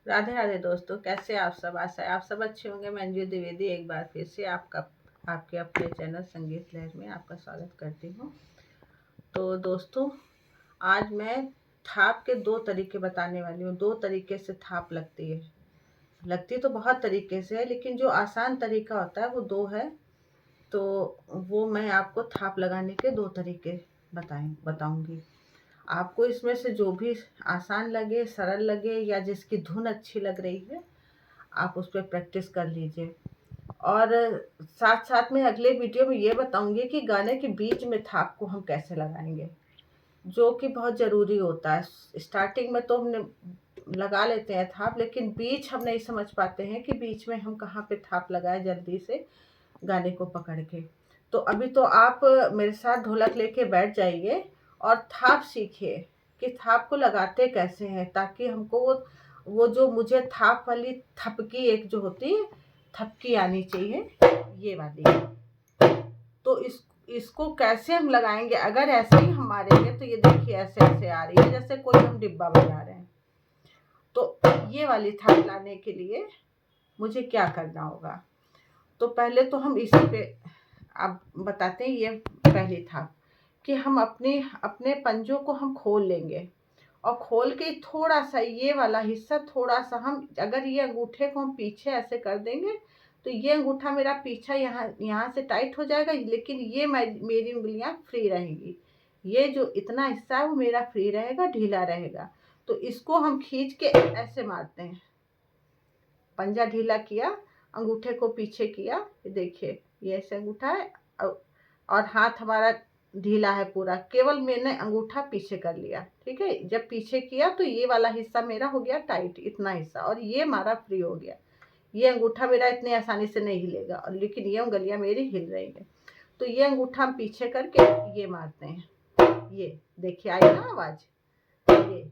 राधे राधे दोस्तों, कैसे आप सब? आशा है आप सब अच्छे होंगे। मैं अंजू द्विवेदी एक बार फिर से आपके अपने चैनल संगीत लहर में आपका स्वागत करती हूँ। तो दोस्तों, आज मैं थाप के दो तरीके बताने वाली हूँ। दो तरीके से थाप लगती तो बहुत तरीके से है, लेकिन जो आसान तरीका होता है वो दो है। तो वो मैं आपको थाप लगाने के दो तरीके बताऊंगी। आपको इसमें से जो भी आसान लगे, सरल लगे, या जिसकी धुन अच्छी लग रही है, आप उस पर प्रैक्टिस कर लीजिए। और साथ साथ में अगले वीडियो में ये बताऊंगी कि गाने के बीच में थाप को हम कैसे लगाएंगे, जो कि बहुत ज़रूरी होता है। स्टार्टिंग में तो हमने लगा लेते हैं थाप, लेकिन बीच हम नहीं समझ पाते हैं कि बीच में हम कहाँ पे थाप लगाए जल्दी से गाने को पकड़ के। तो अभी तो आप मेरे साथ ढोलक लेके बैठ जाइए और थाप सीखिए कि थाप को लगाते कैसे हैं, ताकि हमको वो जो मुझे थाप वाली थपकी एक जो होती है, थपकी आनी चाहिए, ये वाली। तो इसको कैसे हम लगाएंगे? अगर ऐसे ही हम मारेंगे तो ये देखिए ऐसे ऐसे आ रही है, जैसे कोई हम डिब्बा बजा रहे हैं। तो ये वाली थाप लाने के लिए मुझे क्या करना होगा? तो पहले तो हम इसी पे अब बताते हैं। ये पहली था कि हम अपने अपने पंजों को हम खोल लेंगे, और खोल के थोड़ा सा ये वाला हिस्सा, थोड़ा सा हम, अगर ये अंगूठे को हम पीछे ऐसे कर देंगे तो ये अंगूठा मेरा पीछा यहाँ से टाइट हो जाएगा, लेकिन ये मेरी उंगलियां फ्री रहेंगी। ये जो इतना हिस्सा है वो मेरा फ्री रहेगा, ढीला रहेगा। तो इसको हम खींच के ऐसे मारते हैं। पंजा ढीला किया, अंगूठे को पीछे किया, ये देखिए ये ऐसे अंगूठा है, और हाथ हमारा ढीला है पूरा। केवल मैंने अंगूठा पीछे कर लिया, ठीक है। जब पीछे किया तो ये वाला हिस्सा मेरा हो गया टाइट, इतना हिस्सा, और ये हमारा फ्री हो गया। ये अंगूठा मेरा इतनी आसानी से नहीं हिलेगा, और लेकिन ये उंगलियां मेरी हिल रही है। तो ये अंगूठा हम पीछे करके ये मारते हैं। ये देखिए आई ना आवाज, ये।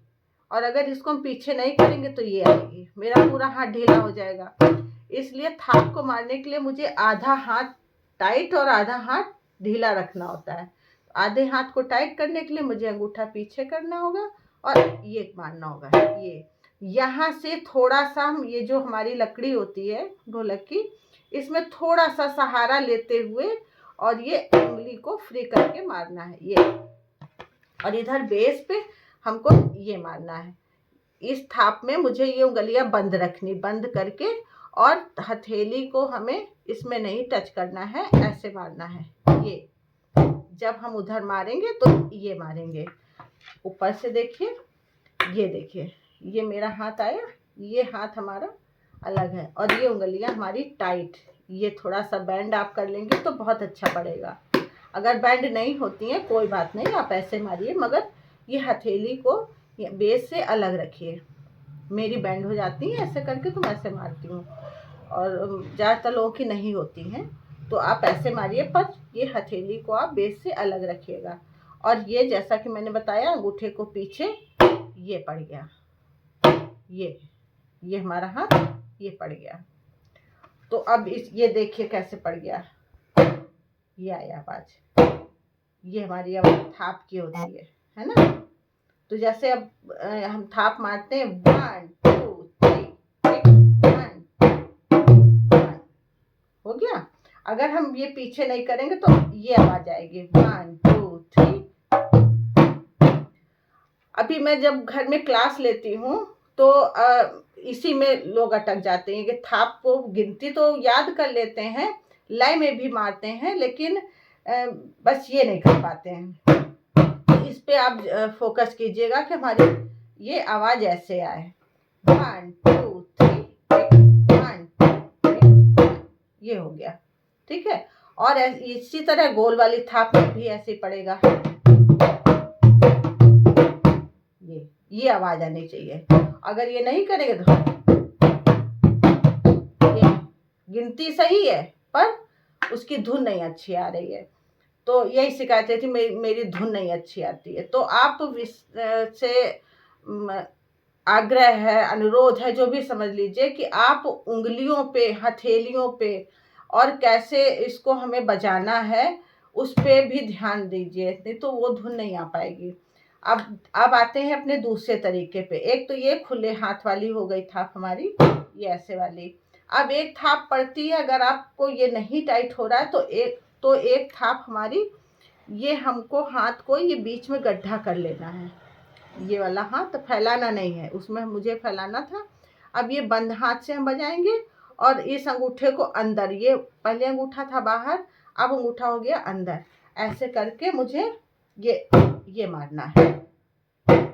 और अगर इसको हम पीछे नहीं करेंगे तो ये आएगी, मेरा पूरा हाथ ढीला हो जाएगा। इसलिए थाप को मारने के लिए मुझे आधा हाथ टाइट और आधा हाथ ढीला रखना होता है। आधे हाथ को टाइट करने के लिए मुझे अंगूठा पीछे करना होगा और ये मारना होगा। ये यहाँ से थोड़ा सा हम, ये जो हमारी लकड़ी होती है ढोलक की, इसमें थोड़ा सा सहारा लेते हुए और ये उंगली को फ्री करके मारना है, ये। और इधर बेस पे हमको ये मारना है। इस थाप में मुझे ये उंगलियां बंद रखनी, बंद करके, और हथेली को हमें इसमें नहीं टच करना है, ऐसे मारना है। ये जब हम उधर मारेंगे तो ये मारेंगे। ऊपर से देखिए, ये देखिए, ये मेरा हाथ आया, ये हाथ हमारा अलग है, और ये उंगलियां हमारी टाइट। ये थोड़ा सा बैंड आप कर लेंगे तो बहुत अच्छा पड़ेगा। अगर बैंड नहीं होती है कोई बात नहीं, आप ऐसे मारिए, मगर ये हथेली को बेस से अलग रखिए। मेरी बैंड हो जाती है ऐसे करके तो मैं ऐसे मारती हूँ, और ज़्यादातर लोगों की नहीं होती हैं। तो आप ऐसे मारिए, पर ये हथेली को आप बेस से अलग रखिएगा। और ये जैसा कि मैंने बताया, अंगूठे को पीछे ये पड़ गया, ये हमारा हाथ ये पड़ गया। तो अब ये देखिए कैसे पड़ गया, ये आया आवाज। ये हमारी आवाज थाप की होती है ना। तो जैसे अब हम थाप मारते हैं, 1 2 3, 1 हो गया। अगर हम ये पीछे नहीं करेंगे तो ये आवाज आएगी, 1 2 3। अभी मैं जब घर में क्लास लेती हूँ तो इसी में लोग अटक जाते हैं कि थाप को गिनती तो याद कर लेते हैं, लय में भी मारते हैं, लेकिन बस ये नहीं कर पाते हैं। इस पे आप फोकस कीजिएगा कि हमारी ये आवाज ऐसे आए, 1 2 3, 1 2 3, ये हो गया, ठीक है। और इसी तरह गोल वाली थाप में भी ऐसे पड़ेगा, ये आवाज आनी चाहिए। अगर ये नहीं करेंगे तो ये गिनती सही है पर उसकी धुन नहीं अच्छी आ रही है। तो यही शिकायत थी, मेरी धुन नहीं अच्छी आती है। तो आप से आग्रह है, अनुरोध है, जो भी समझ लीजिए, कि आप उंगलियों पे, हथेलियों पे, और कैसे इसको हमें बजाना है उस पे भी ध्यान दीजिए, नहीं तो वो धुन नहीं आ पाएगी। अब आते हैं अपने दूसरे तरीके पे। एक तो ये खुले हाथ वाली हो गई थाप हमारी, ये ऐसे वाली। अब एक थाप पड़ती है, अगर आपको ये नहीं टाइट हो रहा है तो एक थाप हमारी, ये हमको हाथ को ये बीच में गड्ढा कर लेना है। ये वाला हाथ फैलाना नहीं है, उसमें मुझे फैलाना था। अब ये बंद हाथ से हम बजाएंगे और इस अंगूठे को अंदर, ये पहले अंगूठा था बाहर, अब अंगूठा हो गया अंदर। ऐसे करके मुझे ये मारना है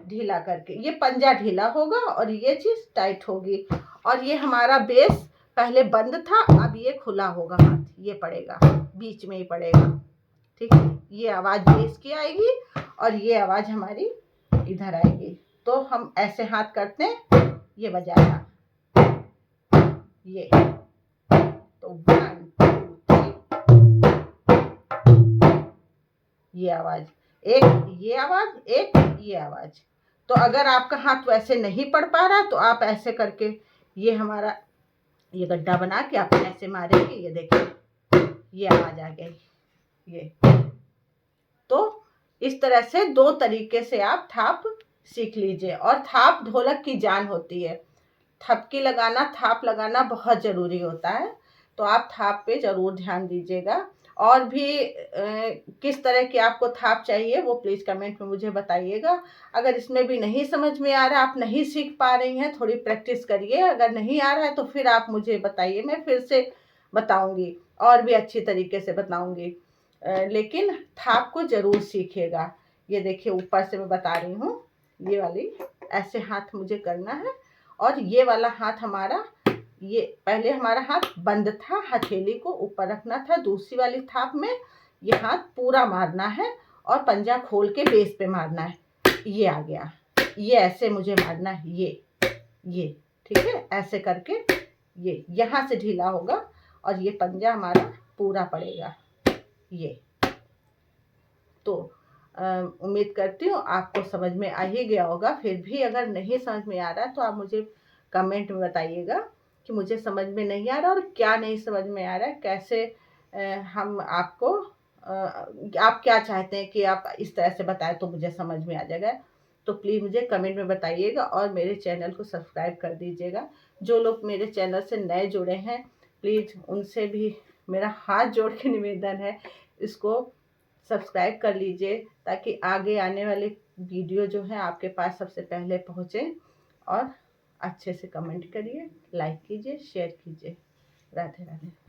ढीला करके। ये पंजा ढीला होगा और ये चीज़ टाइट होगी। और ये हमारा बेस पहले बंद था, अब ये खुला होगा हाथ, ये पड़ेगा, बीच में ही पड़ेगा। ठीक है, ये आवाज़ बेस की आएगी और ये आवाज़ हमारी इधर आएगी। तो हम ऐसे हाथ करते हैं, ये बजाया, ये तो 1 2 3, ये आवाज़, एक ये आवाज़, एक ये आवाज़। तो अगर आपका हाथ वैसे नहीं पड़ पा रहा तो आप ऐसे करके ये हमारा ये गड्ढा बना के आप ऐसे मारेंगे, ये देखिए ये आवाज़ आ गई। ये तो इस तरह से 2 तरीके से आप थाप सीख लीजिए। और थाप ढोलक की जान होती है। थपकी लगाना, थाप लगाना बहुत ज़रूरी होता है। तो आप थाप पे ज़रूर ध्यान दीजिएगा। और भी किस तरह की आपको थाप चाहिए वो प्लीज़ कमेंट में मुझे बताइएगा। अगर इसमें भी नहीं समझ में आ रहा, आप नहीं सीख पा रही हैं, थोड़ी प्रैक्टिस करिए। अगर नहीं आ रहा है तो फिर आप मुझे बताइए, मैं फिर से बताऊंगी और भी अच्छी तरीके से बताऊंगी। लेकिन थाप को ज़रूर सीखिएगा। ये देखिए ऊपर से मैं बता रही हूँ, ये वाली ऐसे हाथ मुझे करना है। और ये वाला हाथ हमारा, ये पहले हमारा हाथ बंद था, हथेली को ऊपर रखना था। दूसरी वाली थाप में ये हाथ पूरा मारना है और पंजा खोल के बेस पे मारना है। ये आ गया, ये ऐसे मुझे मारना है, ये ठीक है। ऐसे करके ये यहाँ से ढीला होगा और ये पंजा हमारा पूरा पड़ेगा। ये तो उम्मीद करती हूँ आपको समझ में आ ही गया होगा। फिर भी अगर नहीं समझ में आ रहा तो आप मुझे कमेंट में बताइएगा कि मुझे समझ में नहीं आ रहा और क्या नहीं समझ में आ रहा है, कैसे हम आपको आप क्या चाहते हैं कि आप इस तरह से बताएं तो मुझे समझ में आ जाएगा। तो प्लीज़ मुझे कमेंट में बताइएगा और मेरे चैनल को सब्सक्राइब कर दीजिएगा। जो लोग मेरे चैनल से नए जुड़े हैं प्लीज़ उनसे भी मेरा हाथ जोड़ के निवेदन है, इसको सब्सक्राइब कर लीजिए ताकि आगे आने वाले वीडियो जो है आपके पास सबसे पहले पहुँचे। और अच्छे से कमेंट करिए, लाइक कीजिए, शेयर कीजिए। राधे राधे।